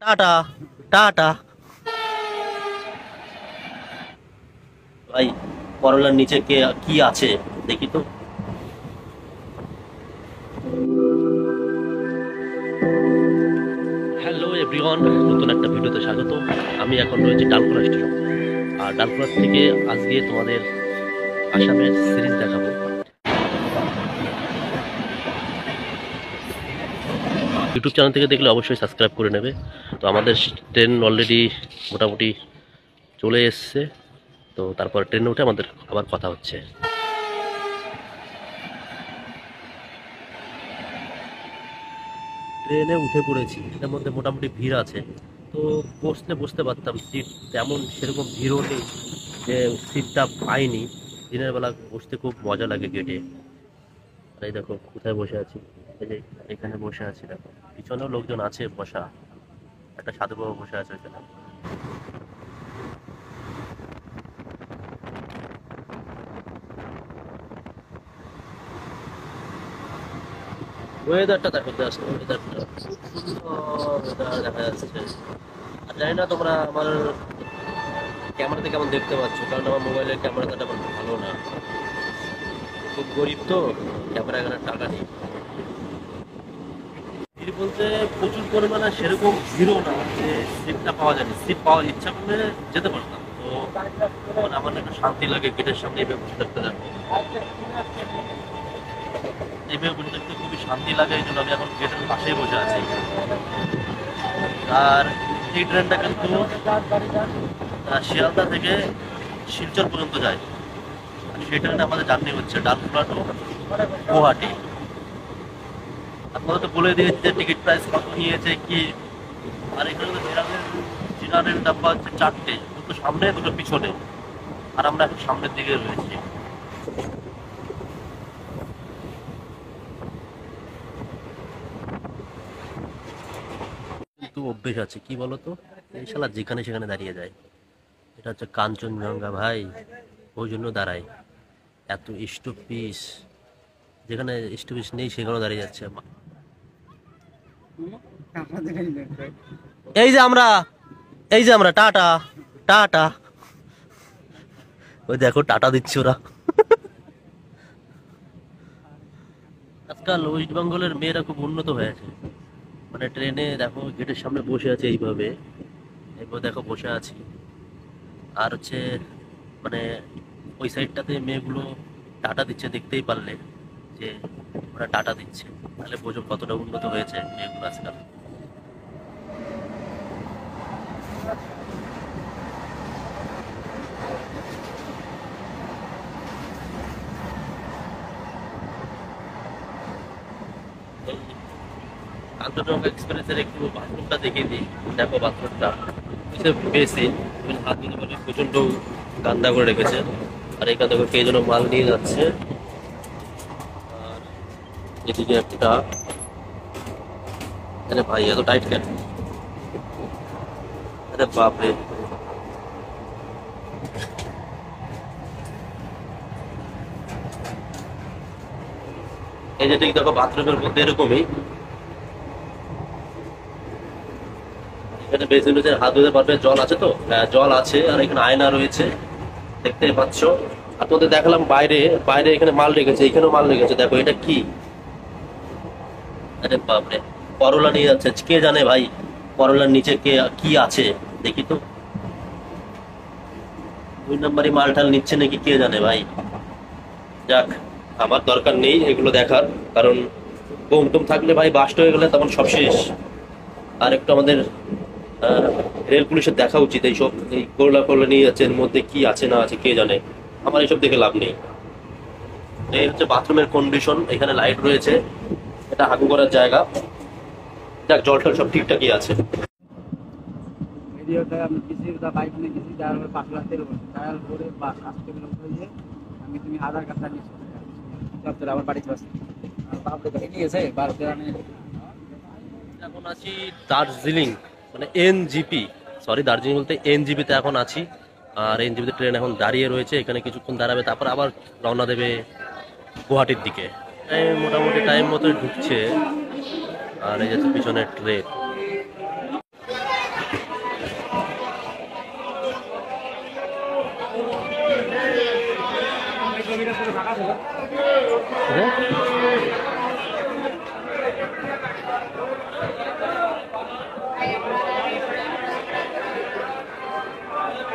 Tata tata ভাই, করলার নিচে কে কি আছে দেখি তো। হ্যালো এভরিওয়ান, নতুন একটা ভিডিওতে স্বাগত। আমি এখন রয়েছি ডালখোলা স্টেশন, আর ডালখোলা থেকে আজকে তোমাদের আসামের সিরিজ দেখাবো। ইউটিউব চ্যানেল থেকে দেখলে অবশ্যই সাবস্ক্রাইব করে নেবে। তো আমাদের ট্রেন অলরেডি মোটামুটি চলে এসছে, তো তারপর ট্রেনে উঠে আমাদের আবার কথা হচ্ছে। ট্রেনে উঠে পড়েছি, এটার মধ্যে মোটামুটি ভিড় আছে, তো বসতে পারতাম, সিট তেমন সেরকম ভিড়ও নেই যে সিটটা পাইনি। দিনের বেলা বসতে খুব মজা লাগে গেটে। আর এই দেখো কোথায় বসে আছি, এই যে এখানে বসে আছি, দেখো পিছনেও লোকজন আছে বসা, একটা সাধুবাবু বসে আছে ওখানে। ওয়েদারটা দেখো, জাস্ট ওয়েদারটা সুন্দর দেখা যাচ্ছে। আর জানি না তোমরা আমার ক্যামেরাতে কেমন দেখতে পাচ্ছ, কারণ আমার মোবাইলের ক্যামেরাটা তেমন ভালো না, খুব গরিব তো, ক্যামেরা এখানে টাকা নেই। ভিড় বলতে প্রচুর পরিমাণে সেরকম ভিড়ও না যে সিটটা পাওয়া যায়নি, সিট পাওয়ার ইচ্ছা করলে যেতে পারতাম। তো মানে আমার একটা শান্তি লাগে গেটের সামনে এইভাবে বসে থাকতে, দেখো এইভাবে বসে থাকতে খুবই শান্তি লাগে, এই জন্য আমি এখন গেটের পাশেই বসে আছি। আর এই ট্রেনটা কিন্তু শিয়ালদা থেকে শিলচর পর্যন্ত যায়। সেই ট্রেনে আমাদের জার্নি হচ্ছে ডালখোলা টু গুয়াহাটি। আপনারা তো বলে দিয়েছে যে টিকিট প্রাইস কত নিয়েছে কি। আর এখানে তো জেনারেল ডাব্বা হচ্ছে চারটে, দুটো সামনে দুটো পিছনে, আর আমরা এখন সামনের দিকে রয়েছি। কিন্তু অভ্যেস আছে কি বলতো, এই শালা যেখানে সেখানে দাঁড়িয়ে যায়। এটা হচ্ছে কাঞ্চনজঙ্ঘা ভাই, ওই জন্য দাঁড়ায়। এত স্টপিস, যেখানে স্টপিস নেই সেখানেও দাঁড়িয়ে যাচ্ছে। এই যে আমরা, এই যে আমরা টাটা টাটা, ওই দেখো টাটা দিচ্ছে ওরা। আজকাল ওয়েস্ট বেঙ্গলের মেয়েরা খুব উন্নত হয়েছে, মানে ট্রেনে দেখো গেটের সামনে বসে আছে এইভাবে, এইভাবে দেখো বসে আছি। আর হচ্ছে মানে ওই সাইডটাতে মেয়েগুলো টাটা দিচ্ছে, দেখতেই পারলে যে ওরা টাটা দিচ্ছে, তাহলে বোঝো কতটা উন্নত হয়েছে মেয়েগুলো আজকাল। কাঞ্চনজঙ্ঘা এক্সপ্রেসের একটু বাথরুমটা দেখিয়ে দিই, দেখো বাথরুমটা বেশি হাত ধুতে পারে, প্রচন্ড গান্দা করে রেখেছে। আর এখান থেকে কে যেন মাল নিয়ে যাচ্ছে। আর এদিকে একটা, আরে ভাই এত টাইট কেন, আরে বাপরে। এই যে ঠিক দেখো বাথরুমের মধ্যে এরকমই, এখানে বেসিন রয়েছে, হাত ধুতে পারবে, জল আছে তো, হ্যাঁ জল আছে, আর এখানে আয়না রয়েছে দেখতেই পাচ্ছ। আর তোদের দেখালাম বাইরে, বাইরে এখানে মাল রেখেছে, এখানেও মাল রেখেছে, দেখো এটা কি, আরে বাপরে করলা নিয়ে যাচ্ছে, কে জানে ভাই করলার নিচে কে কি আছে দেখি তো। 2 নম্বরই মালটাল নিচ্ছে নাকি কে জানে ভাই। যাক, আমার দরকার নেই এগুলো দেখার, কারণ বোম টোম থাকলে ভাই বাস্ট হয়ে গেলে তখন সব শেষ। আর একটু আমাদের রেল পুলিশের দেখা উচিত এইসব, এই করলা করলা নিয়ে যাচ্ছে, এর মধ্যে কি আছে না আছে কে জানে, আমার এইসব দেখে লাভ নেই। এই হচ্ছে বাথরুমের কন্ডিশন, এখানে লাইট রয়েছে, এটা হাগু করার জায়গা। যাক, জল টল সব ঠিকঠাকই আছে। ভিডিওটা আমি কিসি বাইক নিয়ে গেছি, যার 5 লাখ তেল বলছি, তার পরে 5 কিলোমিটার হয়ে আমি তুমি আধার কার্ডটা নিচ্ছি সব আমার বাড়িতে আসছি। বাপরে গাড়ি নিয়ে গেছে বারোতে। আমি এখন আছি দার্জিলিং, মানে এনজিপি, সরি দার্জিলিং বলতে এনজিপিতে এখন আছি। আর এনজিপিতে ট্রেন এখন দাঁড়িয়ে রয়েছে, এখানে কিছুক্ষণ দাঁড়াবে, তারপর আবার রওনা দেবে গুয়াহাটির দিকে। মোটামুটি টাইম মতো ঢুকছে। আর এই যাচ্ছে পিছনের ট্রেন। হ্যাঁ